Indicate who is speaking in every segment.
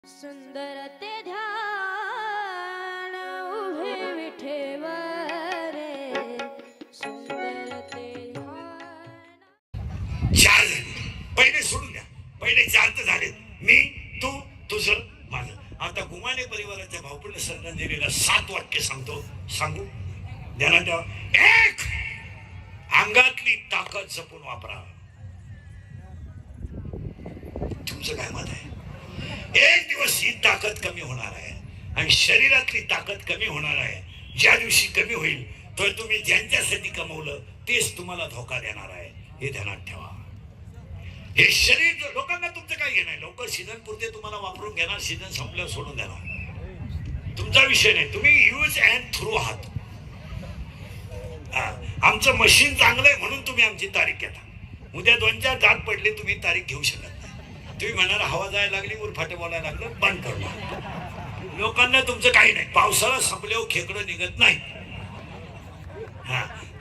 Speaker 1: सुंदर ते ध्यान उभे विठेवर सुंदर ते ध्यान।
Speaker 2: चार पहिले सोडून द्या, पहिले चार तर झाले, मी तू तुझं माझं। आता गुमाने परिवाराच्या भावपूर्ण श्रद्धांजलीला 7 वाक्य सांगतो, सांगू ध्यानात ठेवा। 1, अंगातली ताकद जपून वापरा। तुमचं काय मत आहे? एक दिवस ही ताकद कमी होणार आहे आणि शरीरातली ताकद कमी होणार आहे। ज्या दिवशी कमी होईल तर तुम्ही ज्यांच्यासाठी कमवलं तेच तुम्हाला धोका देणार आहे, हे ध्यानात ठेवा। हे शरीर लोकांना तुमचं काय घेणार? लोक सीझन पुरते तुम्हाला वापरून घेणार, सीझन संपल्यावर सोडून देणार, तुमचा विषय नाही। तुम्ही यूज अँड थ्रू आहात। आमचं मशीन चांगलं आहे म्हणून तुम्ही आमची तारीख घेता। उद्या 2-4 दात पडले तुम्ही तारीख घेऊ शकत नाही। तुम्ही म्हणणार हवा जायला लागली, उरफाटे बोलायला लागलं, बंद करू। लोकांना तुमचं काही नाही। पावसाळा संपल्यावर खेकडं निघत नाही।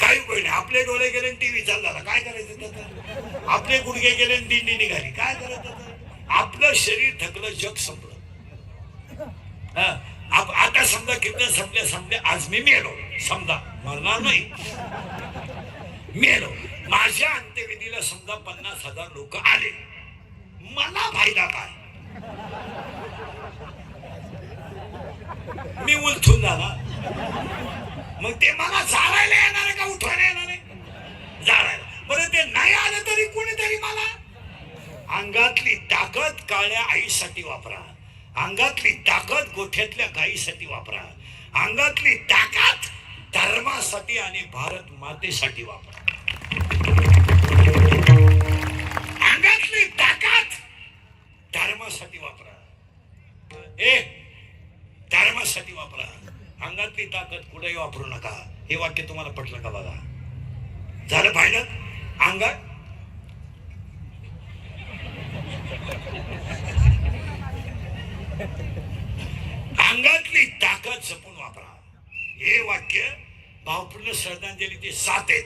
Speaker 2: काही उपयोग नाही। आपले डोळे गेले टीव्ही चालू झाला, काय करायचं त्याचं? आपले गुडघे गेले दिंडी निघाली, काय करायचं? आपलं शरीर थकलं, जग संपलं। आता समजा कीर्तन संपल्या आज मी मेलो, समजा मरणार नाही, मेलो। माझ्या अंत्यविधीला समजा 50,000 लोक आले, मला फायदा काय? मी उलथून जाणार, मग ते मला जाळायला येणार आहे का उठवायला येणार आहे? जाळायला। बरं ते नाही आलं तरी कोणीतरी मला। अंगातली ताकद काळ्या आईसाठी वापरा, अंगातली ताकद गोठ्यातल्या गाईसाठी वापरा, अंगातली ताकद धर्मासाठी आणि भारत मातेसाठी वापरा। अंगातली ताकद धर्मासाठी वापरा, धर्मासाठी वापरा। अंगातली ताकद कुठेही वापरू नका। हे वाक्य तुम्हाला पटलं का बघा? झालं फायनल? अंगातली ताकद जपून वापरा। हे वाक्य भावपूर्ण श्रद्धांजली ते 7 आहेत,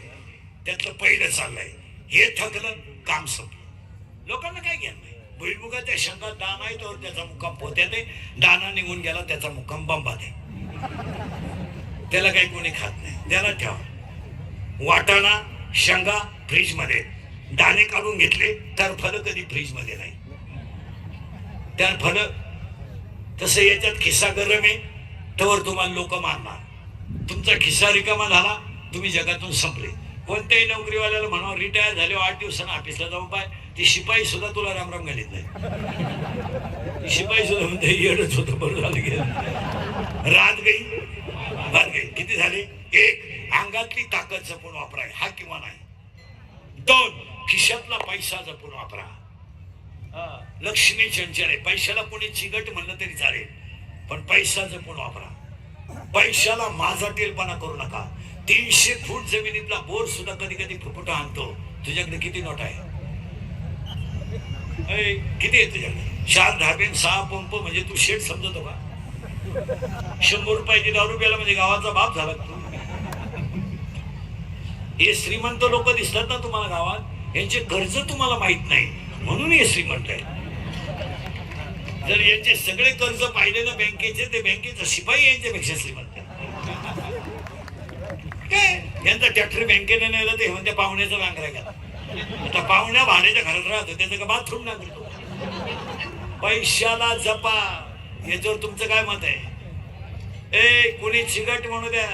Speaker 2: त्यातलं पहिलं चाललंय। हे थकलं, काम संपलं। लोकांना काय ज्ञान नाही। भुईमुगाच्या शेंगात दाना आहे तर त्याचा मुक्काम पोत्यात आहे, दाना निघून गेला त्याचा मुक्काम बंबात आहे, त्याला काही कोणी खात नाही। त्याला ठेवा। वाटाणा शेंगा फ्रीज मध्ये, दाणे काढून घेतले तर फळ कधी फ्रीज मध्ये नाही, त्या फळ तसं याच्यात खिस्सा गरम आहे तर तुम्हाला लोक मारणार। तुमचा खिस्सा रिकामा झाला, तुम्ही जगातून संपले। कोणत्याही नोकरीवाल्याला म्हणा रिटायर झाले 8 दिवसांना ऑफिसला जाऊन पाय, ती शिपाई सुद्धा तुला रामराम घालीत नाही। शिपाई सुद्धा म्हणते येडच होतं, बरं झालं गेलं, रात गई। किती झाले? 1, अंगातली ताकद जपून वापराय, हा किंवा नाही। 2, खिशातला पैसा जपून वापरा। लक्ष्मी चंचल आहे, पैशाला कोणी चिगट म्हणलं तरी चालेल, पण पैसा जपून वापरा। पैशाला माझाटेलपणा करू नका। 300 फूट जमिनीतला बोर सुद्धा कधी कधी फुफुटा आणतो। तुझ्याकडे किती नोट आहे? किती आहे तुझ्याकडे? 4 धाबे 6 पंप, म्हणजे तू शेठ समजतो का? 100 रुपयाची दारू प्यायला म्हणजे गावाचा बाप झाला तू। हे श्रीमंत लोक दिसतात ना तुम्हाला गावात, यांचे कर्ज तुम्हाला माहित नाही म्हणून हे श्रीमंत आहे। जर यांचे सगळे कर्ज पाहिले ना बँकेचे, ते बँकेचा शिपाई यांच्यापेक्षा श्रीमंत आहे। काय यांचा ट्रॅक्टर बँकेने नेला ते म्हणते पाहुण्याचा नांगरा गेला, आता पाहुण्या भाड्याच्या घरात राहतो, त्याचं का बाथरूम नांगरतो? पैशाला जपा। याच्यावर तुमचं काय मत आहे? कोणी चिगट म्हणू द्या,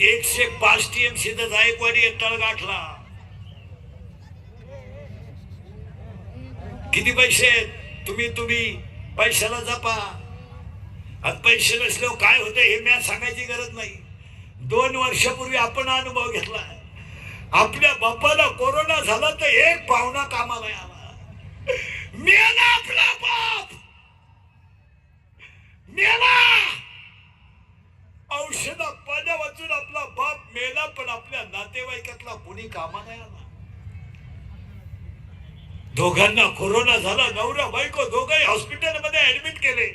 Speaker 2: 105 TMC जायकवाडी एकटाळ गाठला। किती पैसे आहेत? तुम्ही पैशाला जपा। आज पैसे नसल्यावर काय होतं हे मी सांगायची गरज नाही। 2 वर्षापूर्वी आपण अनुभव घेतला। आपल्या बापाला कोरोना झाला तर एक पाहुणा कामाला आला, मेला आपला बाप, मेला। औषधा पाण्या वाचून आपला बाप मेला, पण आपल्या नातेवाईकातला कोणी कामा नाही आला। दोघांना कोरोना झाला, नवरा बायको दोघंही हॉस्पिटलमध्ये ऍडमिट केले।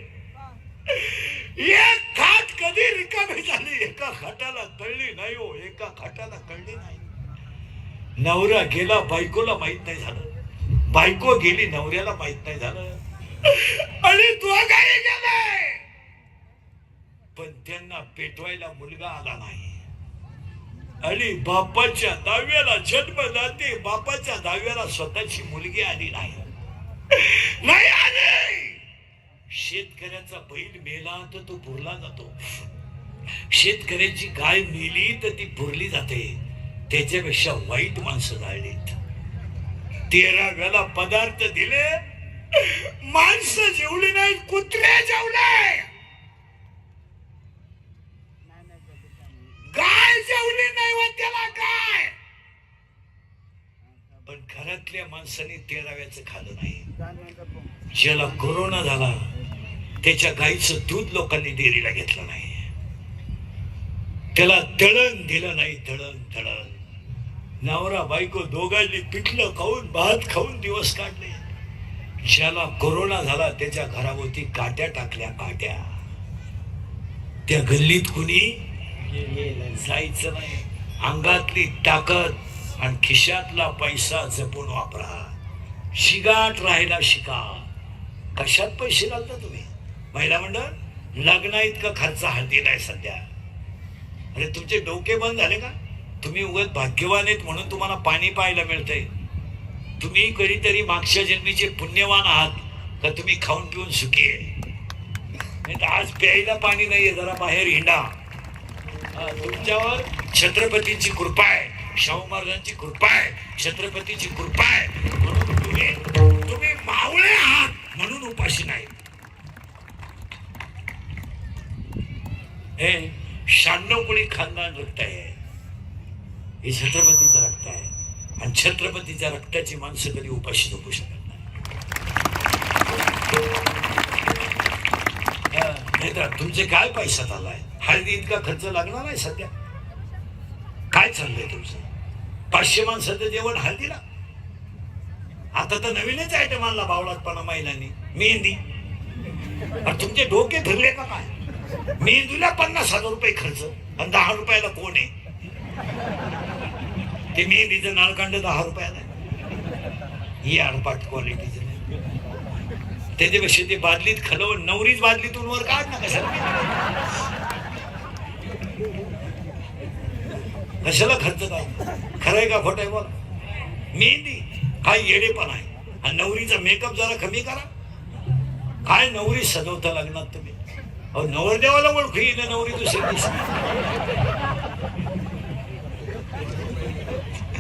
Speaker 2: एक खाट कधी रिकामी झाली, एका खाटाला कळली नाही हो, एका खाटाला कळली नाही। नवरा गेला, बायकोला माहित नाही झालं, बायको गेली, नवऱ्याला माहित नाही झालं। आणि तो काय गेलाय, पण त्यांना पेटवायला मुलगा आला नाही. आणि बापाच्या दहाव्याला जन्मदाते बापाच्या दहाव्याला स्वतःची मुलगी आली नाही. नाही आली. शेतकऱ्याचा बैल मेला तर तो पुरला जातो, शेतकऱ्याची गाय मेली तर ती पुरली जाते. त्याच्यापेक्षा वाईट माणसं जाळलीत. 13व्याला पदार्थ दिले, माणसं जेवली नाही, कुत्रे जेवले, गाय जेवली नाही व त्याला काय. पण घरातल्या माणसाने 13व्याचं खाल्लं नाही. ज्याला कोरोना झाला त्याच्या गाईचं दूध लोकांनी डेअरीला घेतलं नाही, त्याला दळण दिलं नाही. दळण नवरा बायको दोघांनी पिठलं खाऊन भात खाऊन दिवस काढले. ज्याला कोरोना झाला त्याच्या घराभोवती काट्या टाकल्या, काट्या. त्या गल्लीत कुणी जायचं नाही. अंगातली ताकद आणि खिशातला पैसा जपून वापरा. शिगाट राहायला शिका. कशात पैसे घालता तुम्ही? महिला मंडळ लग्न इतका खर्च हळदी नाही सध्या. अरे तुमचे डोके बंद झाले का? तुम्ही उगाच भाग्यवान आहेत म्हणून तुम्हाला पाणी पाहायला मिळतंय. तुम्ही कधीतरी मागच्या जन्मीचे पुण्यवान आहात का तुम्ही खाऊन पिऊन सुखी आहे? नाही आज प्यायला पाणी नाहीये, जरा बाहेर हिंडा. तुमच्यावर छत्रपतीची कृपा आहे, शाहू महाराजांची कृपा आहे, छत्रपतीची कृपा आहे म्हणून तुम्ही मावळे आहात म्हणून उपाशी नाही. हे 96 कोळी खानदान रक्त आहे, हे छत्रपतीचं रक्त आहे. आणि छत्रपतीच्या रक्ताची माणसं कधी उपाशी झोपू शकत नाही. नाही तर तुमचे काय पैसा चाललाय? हळदी इतका खर्च लागणार नाही सध्या. काय चाललंय तुमचं? 500 माणसाचं जेवण हळदीला. आता तर नवीनच आयटम आणला बावळाटपणा महिलांनी, मेहंदी. तुमचे डोके फिरले का काय? मेहंदीला 50,000 रुपये खर्च आणि 10 रुपयाला कोण आहे? ते मेहंदीचं नाळकांड 10 रुपयाला. ही आडपाट क्वालिटीचं नाही. त्याच्यापेक्षा ते बादलीत खलवून नवरीच बादलीतून वर काढ ना. कशाला खर्च काय? खरंय का खोटं आहे बोला? मेहंदी काय येडेपण आहे. आणि नवरीचा मेकअप जरा कमी करा. काय नवरी सजवता लग्नात तुम्ही? अहो नवरदेवाला ओळखू येईल नवरी दुसऱ्या दिवशी.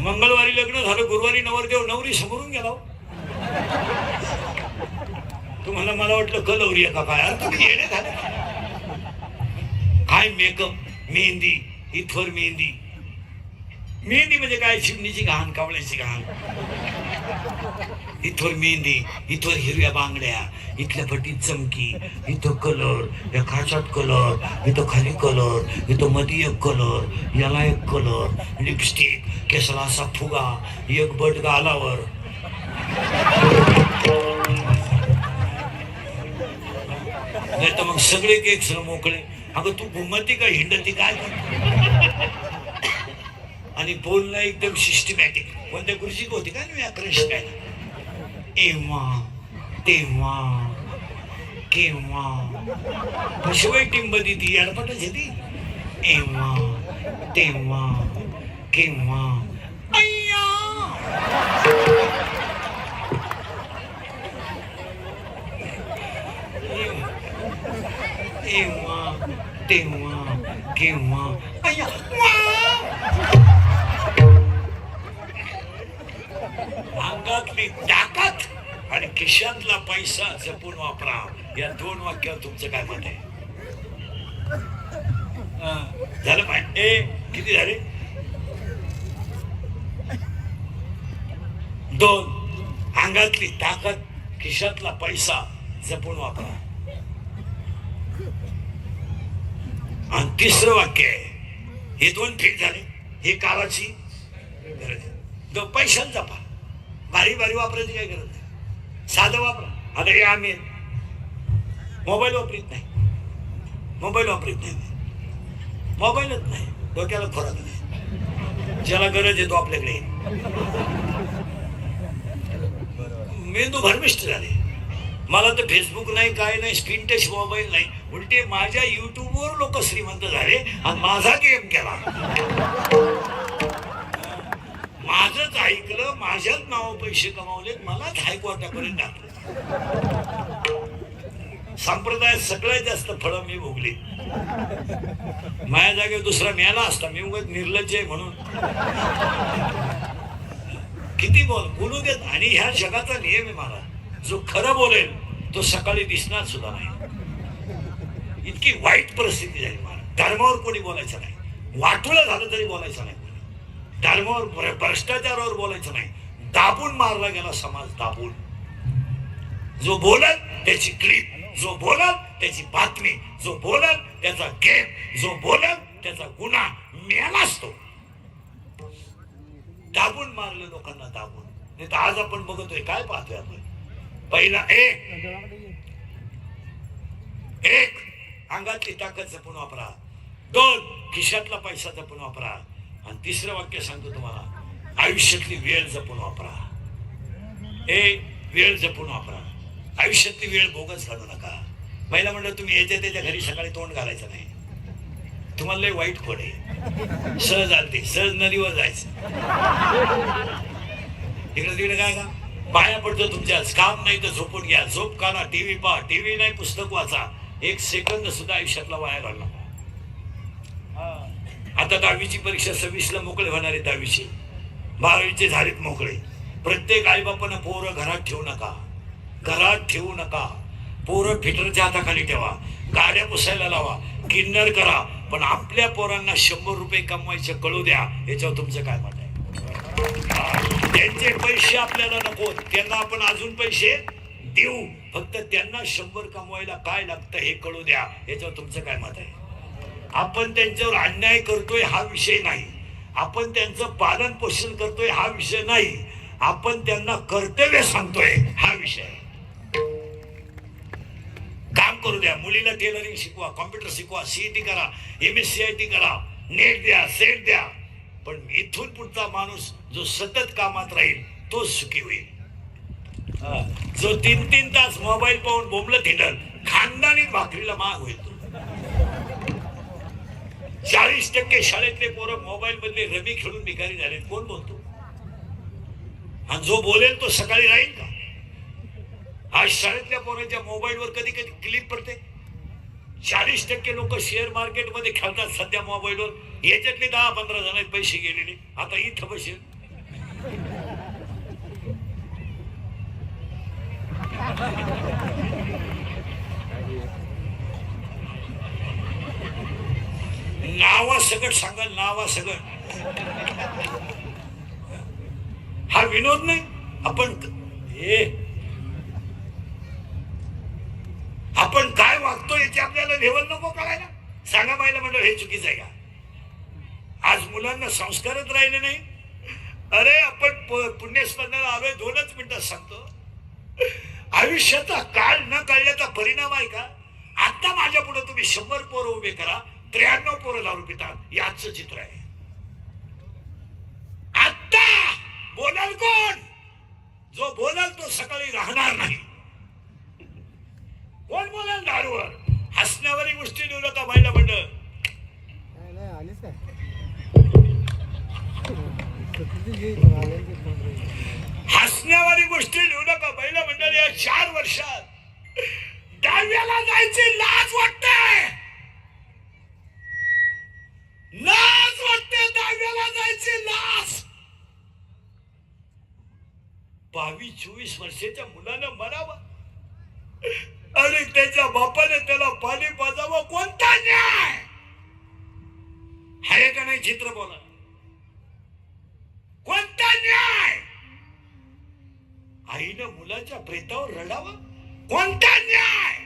Speaker 2: मंगळवारी लग्न झालं, गुरुवारी नवरदेव नवरी समोरून गेला. तुम्हाला मला वाटलं कलवरी आहे का काय? अरे तुम्ही येणे झाले काय? मेकअप, मेहंदी, इथवर मेहंदी. मेहंदी म्हणजे काय? चिमणीची घाण, कावळ्याची घाण. इथवर मेहंदी, इथवर हिरव्या बांगड्या, इथल्या फटीत चमकी, इथं कलर, या खाचात कलर, इथं खाली कलर, इथं मध्ये एक कलर, याला एक कलर, लिपस्टिक, केसाला असा फुगा, एक बट गालावर. नाही तर मग सगळे केक मोकळे. अगं तू घुमती का हिंडती काय? आणि बोलणं एकदम सिस्टमॅटिक. कोणत्या गुरुजीक होती का मी व्याकरण शिकायला? एव्हा तेव्हा केव्हा शिवाय टिंब ती अडपटच येते. एव्हा तेव्हा केव्हा अय्या. एव्हा तेव्हा केव्हा अय्या. अंगातली ताकद आणि खिशातला पैसा जपून वापरा. या 2 वाक्यावर तुमचं काय मत आहे? झालं पाहिजे. किती झाले? 2. अंगातली ताकद, खिशातला पैसा जपून वापरा. आणि 3रं वाक्य आहे, हे 2 ठीक झाले. हे काळाची गरज आहे. पैशात जपा. भारी भारी वापरायची काही गरज नाही. साधं वापरा. आता हे आम्ही मोबाईल वापरीत नाही, मोबाईलच नाही, डोक्याला खोराक नाही. ज्याला गरज आहे तो आपल्याकडे. मेंदू भरमिष्ट झाले. मला तर फेसबुक नाही, काय नाही, स्क्रीन टच मोबाईल नाही. उलटे माझ्या युट्यूबवर लोक श्रीमंत झाले आणि माझा गेम केला. माझंच ऐकलं, माझ्याच नाव पैसे कमावले, मलाच हायकोर्टापर्यंत टाकलं. संप्रदायात सगळ्यात जास्त फळं मी भोगली. माझ्या जागेवर दुसरा मिळाला असता, मी उगाच निर्लज्ज आहे म्हणून. किती बोलू देत. आणि ह्या जगाचा नियम आहे मला, जो खरं बोलेल तो सकाळी दिसणार सुद्धा नाही. इतकी वाईट परिस्थिती झाली मला. धर्मावर कोणी बोलायचं नाही, वाटोळं झालं तरी बोलायचं नाही, धर्मावर भ्रष्टाचारावर बोलायचं नाही. दाबून मारला गेला समाज, दाबून. जो बोलल त्याची क्लिप, जो बोलल त्याची बातमी, जो बोलल त्याचा गेम, जो बोलल त्याचा गुन्हा, मेलाच तो. दाबून मारलं लोकांना, दाबून. नाही तर आज आपण बघतोय काय पाहतोय आपण. पहिला एक अंगातली ताकद जपून वापरा, 2 खिशातला पैसा जपून वापरा, आणि 3रं वाक्य सांगतो तुम्हाला, आयुष्यातली वेळ जपून वापरा. वेळ जपून वापरा. आयुष्यातली वेळ बोगस घालू नका. महिला म्हणलं तुम्ही याच्या त्याच्या घरी सकाळी तोंड घालायचं नाही. तुम्हाला लय वाईट खोड आहे. सहज आलते, सहज नदीवर जायचं. तिकडे तिकडे काय का पाया पडतो तुमच्या. काम नाही तर झोपून घ्या, झोप काढा, टीव्ही पहा, टीव्ही नाही पुस्तक वाचा. 1 सेकंद सुद्धा आयुष्यातला वाया घालू नका. आता 10वीची परीक्षा 26ला मोकळे होणार आहे. 10वीची 12वीचे झालेत मोकळे. प्रत्येक आईबापानं पोरं घरात ठेवू नका, घरात ठेवू नका. पोरं फिटरच्या हाताखाली ठेवा, गाड्या पुसायला लावा, किन्नर करा, पण आपल्या पोरांना 100 रुपये कमवायचे कळू द्या. याच्यावर तुमचं काय मत आहे? त्यांचे पैसे आपल्याला नको, त्यांना आपण अजून पैसे देऊ, फक्त त्यांना 100 कमवायला काय लागतं हे कळू द्या. याच्यावर तुमचं काय मत आहे? आपण त्यांच्यावर अन्याय करतोय हा विषय नाही, आपण त्यांचं पालन पोषण करतोय हा विषय नाही, आपण त्यांना कर्तव्य सांगतोय हा विषय. काम करू द्या. मुलीला टेलरिंग शिकवा, कॉम्प्युटर शिकवा, सीईटी करा, MSCIT करा, नेट द्या, सेट द्या, पण इथून पुढचा माणूस जो सतत कामात राहील तो सुखी होईल. जो 3-3 तास मोबाईल पाहून बोंबलत हिंडल, खानदानी भाकरीला माग होईल. 40% शाळेतले पोरं मोबाईल मधले रमी खेळून भिकारी झाले. कोण बोलतो? आणि जो बोलेल तो सकाळी राहील का? आज शाळेतल्या पोरांच्या मोबाईलवर कधी कधी क्लिप पडते. 40% लोक शेअर मार्केट मध्ये खेळतात सध्या मोबाईलवर. याच्यातले 10-15 जण पैसे गेलेले. आता इथं बसेल नावा सगळं सांगाल, नावा सगळं. हा विनोद नाही. आपण काय वागतो याची आपल्याला लेवल नको कळायला. सांगा बाईला म्हणलं हे चुकीचं आहे का? आज मुलांना संस्कारच राहिले नाही. अरे आपण पुण्यस्मरणाला आलोय, 2च मिनिटात सांगतो. आयुष्याचा काळ न कळल्याचा परिणाम आहे का? आता माझ्या पुढे तुम्ही 100 पोरं उभे करा, 93 पोरं दारू पितात. याचं चित्र आहे. आता बोलाल कोण? जो बोलाल तो सकाळी राहणार नाही. कोण बोलाल दारूवर? हसण्यावारी गोष्टी लिहू नका. महिला मंडळ हसण्यावारी गोष्टी लिहू नका. महिला मंडळ या 4 वर्षात 10वीला जायची लाज वाटते. लाज वाटते 10वीला जायची लाज. 22-24 वर्षाच्या मुलानं मरावं आणि त्याच्या बापाने त्याला पाणी पाजावं. कोणता न्याय आहे का नाही? चित्र बोला. कोणता न्याय? आईनं मुलाच्या प्रेतावर रडावं. कोणता न्याय?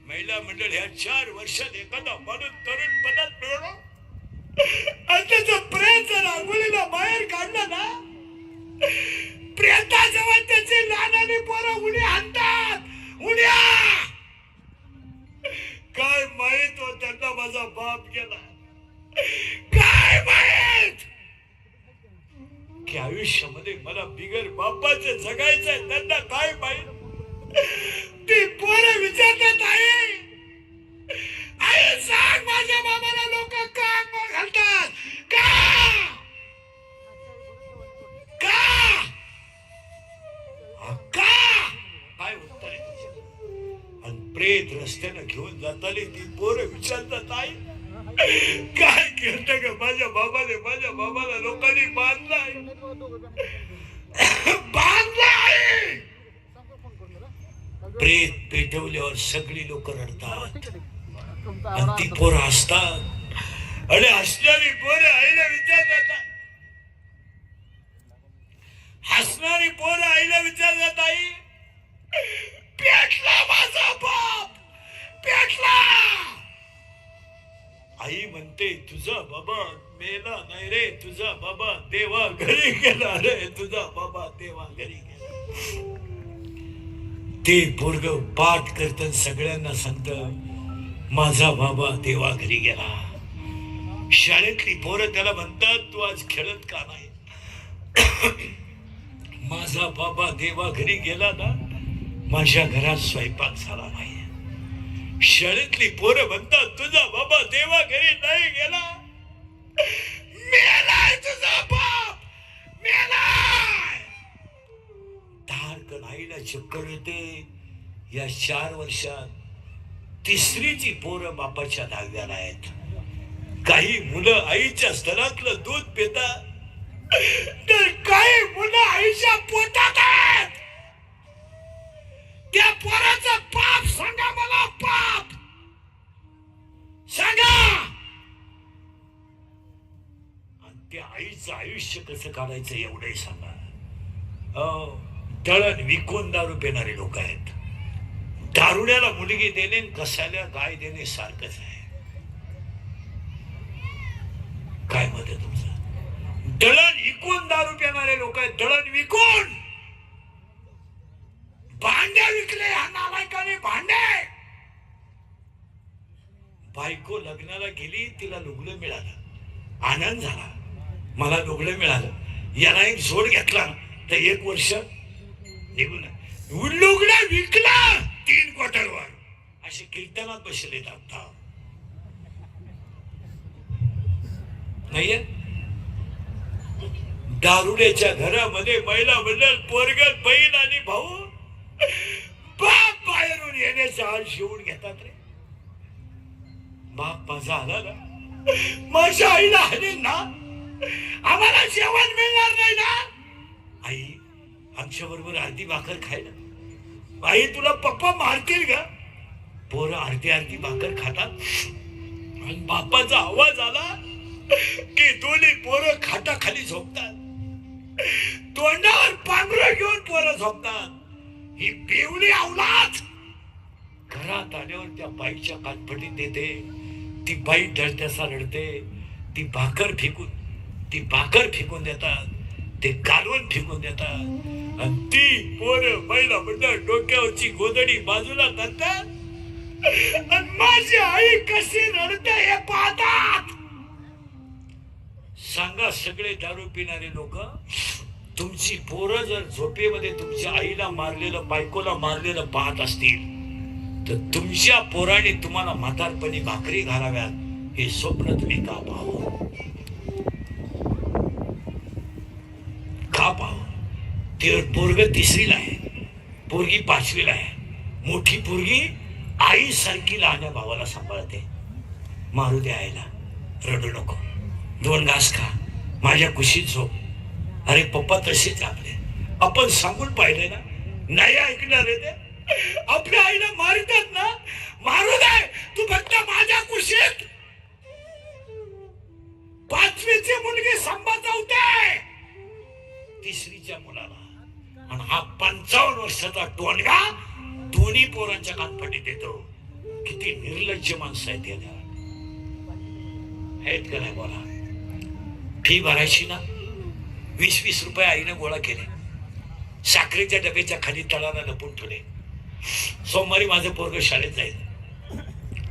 Speaker 2: महिला मंडळ ह्या 4 वर्षात एखादा माणूस तरुण पदात मिळवलं आणि त्याचं प्रेत जर आंघोळीला बाहेर काढलं ना, प्रेताजवळ त्याची लहानाने पोरं उडी आणतात. उड्या काय माहित हो त्यांना माझा बाप गेला. काय माहित की आयुष्यामध्ये मला बिगर बापाचं जगायचंय. त्यांना काय माहित प्रेत रस्त्यानं घेऊन जाताना ती पोरं विचारतात आई काय केलं ग माझ्या बाबाला लोकांनी बांधलाय बांधलाय. प्रेत पेटवल्यावर सगळी लोक रडतात आणि ती पोरं हसतात आणि हसणारी पोरं आईला विचारतात आई पेटला माझा बाप पेटला. आई म्हणते तुझा बाबा मेला नाही रे, तुझा बाबा देवा घरी गेला रे, तुझा बाबा देवा घरी गेला. ते पोरग पाठ करतात सगळ्यांना सांगत माझा बाबा देवा घरी गेला. शाळेतली पोरं त्याला म्हणतात तू आज खेळत का नाही. माझा बाबा देवा घरी गेला ना, माझ्या घरात स्वयंपाक झाला नाही. शाळेतली पोरं म्हणतात तुझा बाबा देवा घरी नाही गेला, मेलाय तुझा बाप मेलाय. धारकन आईला चक्कर येते. या 4 वर्षात तिसरीची पोरं बापाच्या दहाव्याला आहेत. काही मुलं आईच्या स्तनातलं दूध पितात तर काही मुलं आईच्या पोटात आहेत. त्या पोराचं पाप सांगा मला, पाप सांगा. आणि त्या आईचं आयुष्य कसं काढायचं एवढंही सांगा. दळण विकून दारू पिणारे लोक आहेत. दारुड्याला मुलगी देणे कसायला गाय देणे सारखंच आहे. काय मत आहे तुमचं? दळण विकून दारू पिणारे लोक आहेत. दळण विकून भांडे विकले ह्या नालायकाने, भांडे. बायको लग्नाला गेली, तिला लुगडं मिळालं, आनंद झाला, मला लुगडं मिळालं. याला एक जोड घेतला तर 1 वर्ष निघून लुगडं विकलं 3 क्वार्टरवर. असे कीर्तनात बसले आता नाहीये. दारुड्याच्या घरामध्ये महिला मंडळ, पोरगल, बहीण आणि भाऊ बाप बाहेरून येण्याचा हाल शिवून घेतात रे. बाप माझा आला ना, माझ्या आईला हाणेल ना, आम्हाला जेवण मिळणार नाही ना. आई आमच्या बरोबर अर्धी भाकर खायला. आई तुला पप्पा मारतील का? पोरं अर्धी भाकर खातात आणि बापाचा आवाज आला की दोन्ही पोरं खाटाखाली झोपतात. तोंडावर पांघरं घेऊन पोरं झोपतात. ही बेवडी अवलाद घरात आल्यावर त्या बाईच्या कानपटीत देते. ती बाई ढळत्यासा रडते. ती भाकर फेकून देतात, ते कालवण फेकून देतात आणि ती पोरं महिला मंडळ डोक्यावरची गोदडी बाजूला करतात आणि माझी आई कशी रडते हे पाहतात. सांगा सगळे दारू पिणारे लोक, तुमची पोरं जर झोपेमध्ये तुमच्या आईला मारलेलं, बायकोला मारलेलं पाहत असतील तर तुमच्या पोराने तुम्हाला म्हातारपणी भाकरी घालाव्यात हे स्वप्न तुम्ही का पाहू? का पाहू? ते पोरग 3रीला आहे, पोरगी 5वीला आहे. मोठी पोरगी आई सारखी लहान्या भावाला सांभाळते. मारू दे आईला, रडू नको, 2 घास खा, माझ्या कुशीत झोप. अरे पप्पा तसेच आपले, आपण सांगून पाहिले ना, नाही ऐकणार आहे ते. आपल्या आईला मारतात ना, मारू दे, तू फक्त माझ्या कुशीत. 5वीची मुलगी सांभाळते 3रीच्या मुलाला, आणि हा 55 वर्षाचा टोनगा दोन्ही पोरांच्या कानपटीत येतो. किती निर्लज्ज माणसं आहेत या आहेत का नाही? बोला. फी भरायची ना, 20-20 रुपये आईने गोळा केले, साखरेच्या डब्याच्या खाली तळाला लपून ठेवले. सोमवारी माझं पोरग शाळेत जाईल.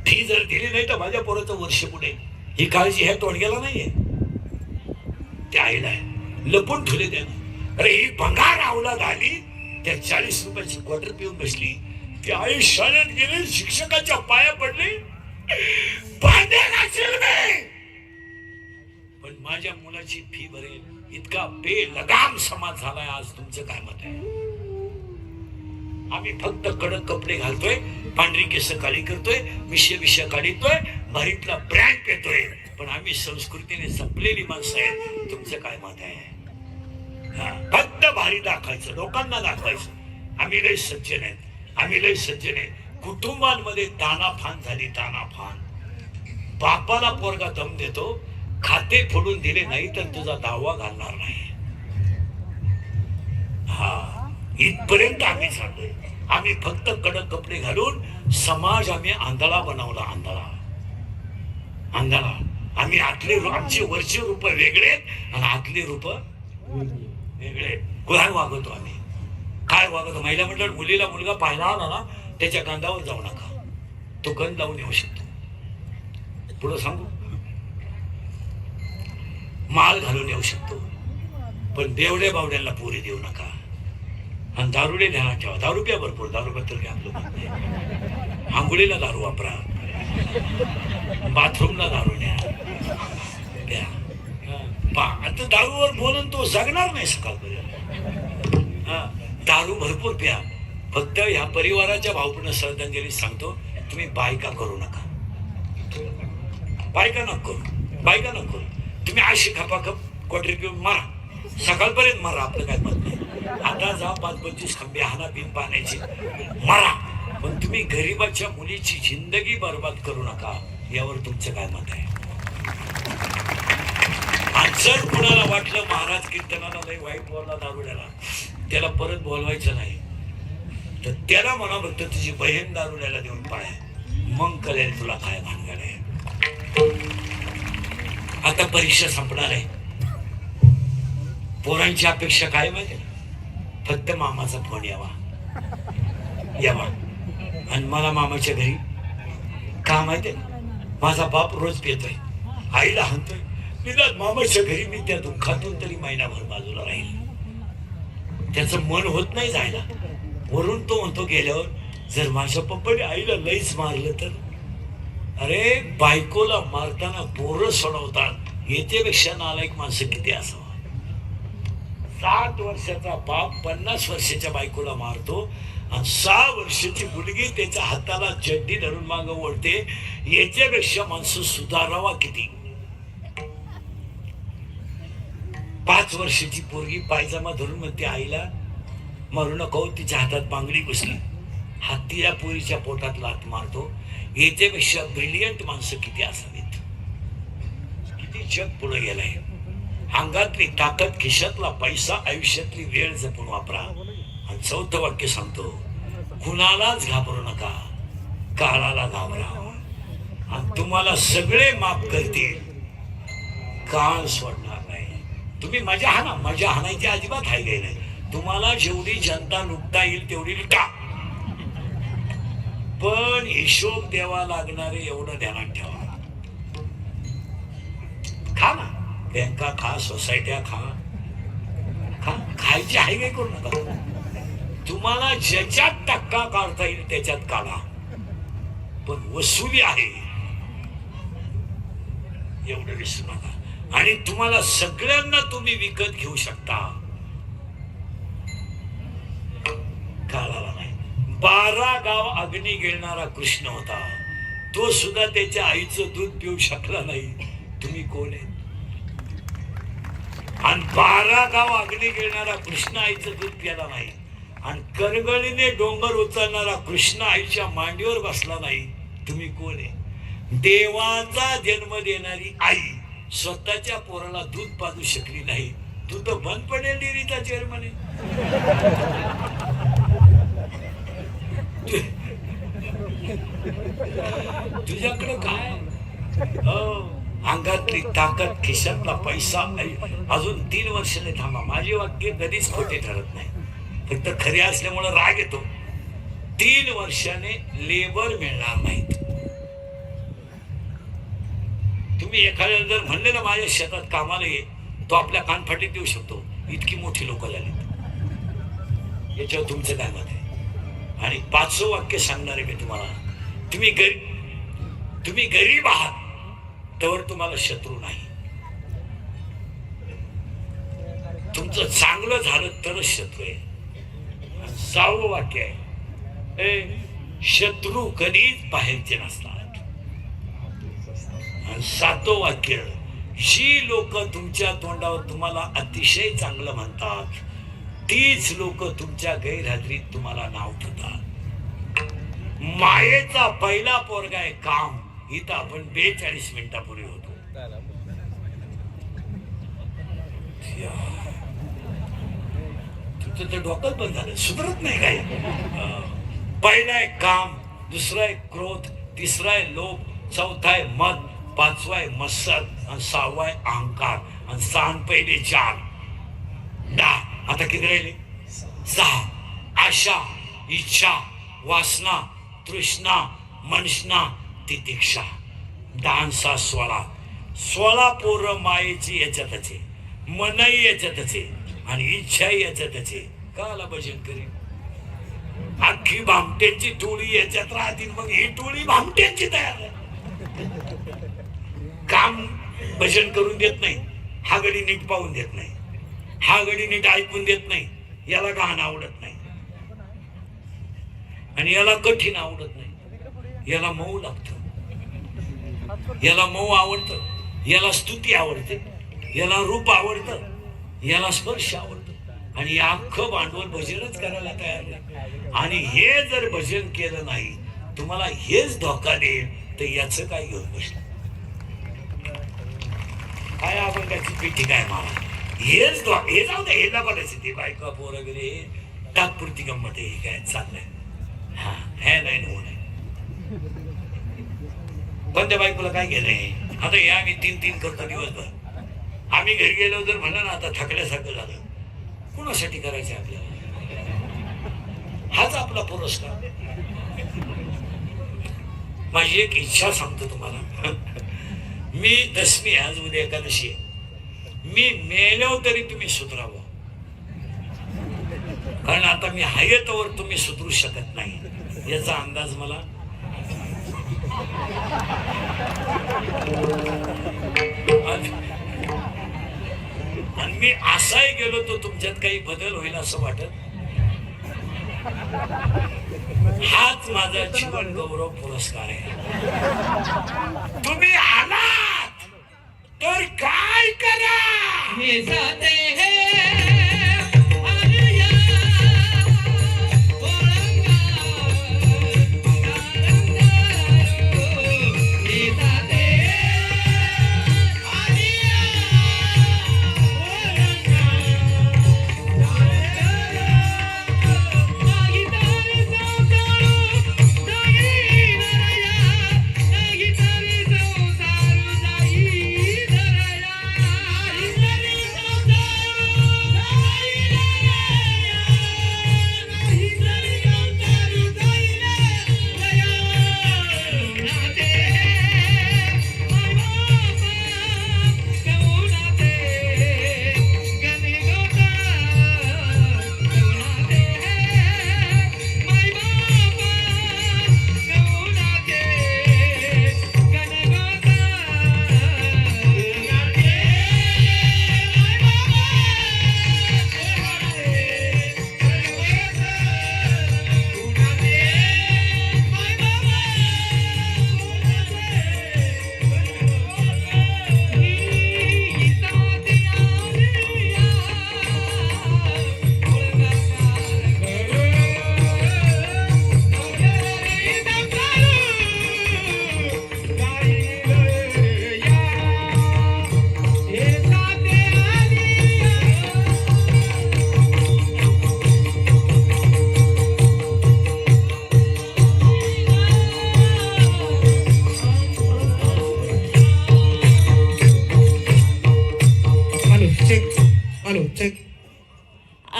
Speaker 2: फी जर दिली नाही तर माझ्या पोराचं वर्ष पुढे. ही काळजी ह्या तोडग्याला नाहीये, त्या आईला आहे. लपून ठेवले त्यानं. अरे ही भंगार अवलाद आली, त्या 40 रुपयाची क्वार्टर पिऊन बसली. ती आई शाळेत गेली, शिक्षकाच्या पाया पडली, भांडे घासेल मी, पण माझ्या मुलाची फी भरेल इतका बेलगाम समाज झालाय आज. तुमचं काय मत आहे? आम्ही फक्त कडक कपडे घालतोय, पांढरी केस काळी करतोय, मिश्य काढितोय, भारीतला ब्रँड पेतोय, पण आम्ही संस्कृतीने जपलेली माणसं आहेत. तुमचं काय मत आहे? फक्त भारी दाखवायचं, लोकांना दाखवायचं आम्ही लय सज्जन आहेत, आम्ही लय सज्जन आहे. कुटुंबांमध्ये तानाफान झाली, तानाफान. बापाला पोरगा दम देतो, खाते फोडून दिले नाही तर तुझा दावा घालणार नाही. हा, इथपर्यंत आम्ही चाललोय. आम्ही फक्त कडक कपडे घालून समाज आम्ही आंधळा बनवला, आंधळा. आम्ही आमचे वरचे रूप वेगळे आणि आतले रूप वेगळे. काय वागवतो आम्ही, काय वागवतो? महिला मंडळ मुलीला मुलगा पाहिला आला ना, त्याच्या गंधावर जाऊ नका, तो गंध लावून येऊ शकतो. पुढं सांगू, माल घालून येऊ शकतो, पण बेवड्या बावड्यांना पोरी देऊ नका. आणि दारुडे ध्यानात ठेवा, दारू प्या भरपूर, दारू बद्दल काय आपलं आंघोळीला दारू वापरा, बाथरूमला दारू न्या प्या. आता दारूवर बोलून तो जगणार नाही सकाळपर्यंत. दारू भरपूर प्या. फक्त ह्या परिवाराच्या भावपूर्ण श्रद्धांजली सांगतो, तुम्ही बायका करू नका, बायका नको करू. तुम्ही अशी खपाखप क्वार्टर पिऊन मारा, सकाळपर्यंत मारा, आपलं काय मत नाही. आता जा 5-25 खंबे हाना पिन पाण्याची मारा, पण तुम्ही गरीबाच्या मुलीची जिंदगी बर्बाद करू नका. यावर तुमचं काय मत आहे? आणि जर कुणाला वाटलं महाराज कीर्तनाला लय वाईट बोलला दारुड्याला, त्याला परत बोलवायचं नाही, तर त्याला म्हणा फक्त तुझी बहीण दारुड्याला देऊन पाय, मग कळेल तुला काय भानगड आहे. आता परीक्षा संपणार आहे. पोरांची अपेक्षा काय माहिती? फक्त मामाचा फोन यावा, आणि मला मामाच्या घरी का माहितीये, माझा बाप रोज पितोय, आईला हाणतोय, निदान मामाच्या घरी मी त्या दुःखातून तरी महिनाभर बाजूला राहील. त्याचं मन होत नाही जायला. वरून तो म्हणतो गेल्यावर, जर माझ्या पप्पाने आईला लईच मारलं तर. अरे, बायकोला मारताना पोरं सोडवतात, याच्यापेक्षा नालायक माणसं किती असावं. 7 वर्षाचा बाप 50 वर्षाच्या बायकोला मारतो, आणि 6 वर्षाची मुलगी त्याच्या हाताला चड्डी धरून मागं ओढते, याच्यापेक्षा माणसं सुधारावा किती. 5 वर्षाची पोरगी पायजामा धरून म्हणते आईला मारू नको, तिच्या हातात बांगडी घुसली, हाती या पोरीच्या पोटात लात मारतो. याच्यापेक्षा ब्रिलियंट माणसं किती असावीत. किती जग पुढे गेलंय. अंगातली ताकद, खिशातला पैसा, आयुष्यातली वेळ जपून वापरा. आणि 4थं वाक्य सांगतो, कुणालाच घाबरू नका, काळाला घाबरा, आणि तुम्हाला सगळे माफ करतील, काळ सोडणार नाही. तुम्ही मजा हाना, मजा हाणायची अजिबात हाय काही नाही. तुम्हाला जेवढी जनता लुटता येईल तेवढी लुटा, पण हिशोब द्यावा लागणारे एवढं ध्यानात ठेवा. खा ना, बँका खा, सोसायट्या खा, खायची हाय काही करू नका. तुम्हाला ज्याच्यात टक्का काढता येईल त्याच्यात काढा, पण वसुली आहे एवढं विसरू नका. आणि तुम्हाला सगळ्यांना तुम्ही विकत घेऊ शकता, काळाला नाही. 12 गाव अग्नी गिळणारा कृष्ण होता, तो सुद्धा त्याच्या आईचं दूध पिऊ शकला नाही. तुम्ही कोण आहे? आणि 12 गाव अग्नी गिळणारा कृष्ण आईचं दूध प्याला नाही, आणि करगळीने डोंगर उचलणारा कृष्ण आईच्या मांडीवर बसला नाही. तुम्ही कोण आहे? देवाचा जन्म देणारी आई स्वतःच्या पोराला दूध पाजू शकली नाही. तू तर बंद पडेल डेअरीचा चेअरमन आहे. तुझ्याकडे काय? अंगातली ताकद, खिशातला पैसा. अजून 3 वर्षाने थांबा. माझे वाक्य कधीच खोटे ठरत नाही, फक्त खरे असल्यामुळे राग येतो. 3 वर्षाने लेबर मिळणार नाहीत. तुम्ही एखाद्याला जर म्हणले ना माझ्या शेतात कामाला ये, तो आपल्या कानफाटीत देऊ शकतो. इतकी मोठी लोक झाली. याच्यावर तुमचं काय मत आहे? आणि 5वं वाक्य सांगणार आहे मी तुम्हाला. तुम्ही गरीब आहात तर तुम्हाला शत्रू नाही. तुमचं चांगलं झालं तरच शत्रू आहे. 6वं वाक्य आहे, शत्रू कधीच बाहेरचे नसतात. आणि 7वं वाक्य, जी लोक तुमच्या तोंडावर तुम्हाला अतिशय चांगलं म्हणतात तीच लोक तुमच्या गैरहजेरीत तुम्हाला नाव ठेवतात. मायेचा पहिला पोरगा आहे काम. इथं आपण 42 मिनिटापूर्वी होतो. तुमचं तर डोकं बंद झालं, सुधरत नाही काय. पहिला आहे काम, दुसरा आहे क्रोध, तिसरा आहे लोभ, चौथा आहे मद, 5वा आहे मत्सर, आणि 6वा आहे अहंकार, आणि 6 पहिले 4 आता किती राहिले? 6. आशा, इच्छा, वासना, तृष्णा, मनष्णा, तितिक्षा. 10 6 16 पोरं मायेची याच्यातच आहे, मनही याच्यातच आहे, आणि इच्छाही याच्यातच आहे. काला भजन करेन? अख्खी भामट्यांची टोळी याच्यात राहतील, मग ही टोळी भामट्यांची तयार आहे. काम भजन करून देत नाही, हा गडी नीट पाहून देत नाही, हा गडी नीट ऐकून देत नाही, याला गाणं आवडत नाही, आणि याला कठीण आवडत नाही, याला मऊ लागतं, याला मऊ आवडतं, याला स्तुती आवडते, याला रूप आवडतं, याला स्पर्श आवडतो, आणि अख्खं भांडवल भजनच करायला तयार नाही. आणि हे जर भजन केलं नाही, तुम्हाला हेच धोका देईल, तर याचं काय घेऊन बसलं? काय आपण त्याची पिठी काय मला हेच हे जाऊ दे, हेला परिस्थिती बायका पोर वगैरे तात्पुरती गंमत आहे, काय चाललंय. हा हे नाही होऊ नये. पण त्या बायकोला काय गेलंय? आता हे आम्ही 3 करतो दिवसभर. आम्ही घरी गेलो जर म्हणलं ना, आता थकल्यासारखं झालं, कुणासाठी करायचं आपल्याला? हाच आपला पुरस्कार. माझी एक इच्छा सांगतो तुम्हाला. मी 10वी आज, उद्या एकादशी आहे. मी मेलो तरी तुम्ही सुधरावं, कारण आता मी हाय तोवर तुम्ही सुधरू शकत नाही याचा अंदाज मला. आणि मी असाही गेलो तर तुमच्यात काही बदल होईल असं वाटत. हाच माझा जीवन गौरव पुरस्कार आहे. तुम्ही आलात तर काय करा,
Speaker 3: हे जाते हैं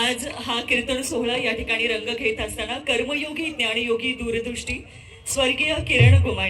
Speaker 4: आज हा कीर्तन सोहळा या ठिकाणी रंग घेत असताना कर्मयोगी ज्ञानयोगी दूरदृष्टी स्वर्गीय किरण गुमाणी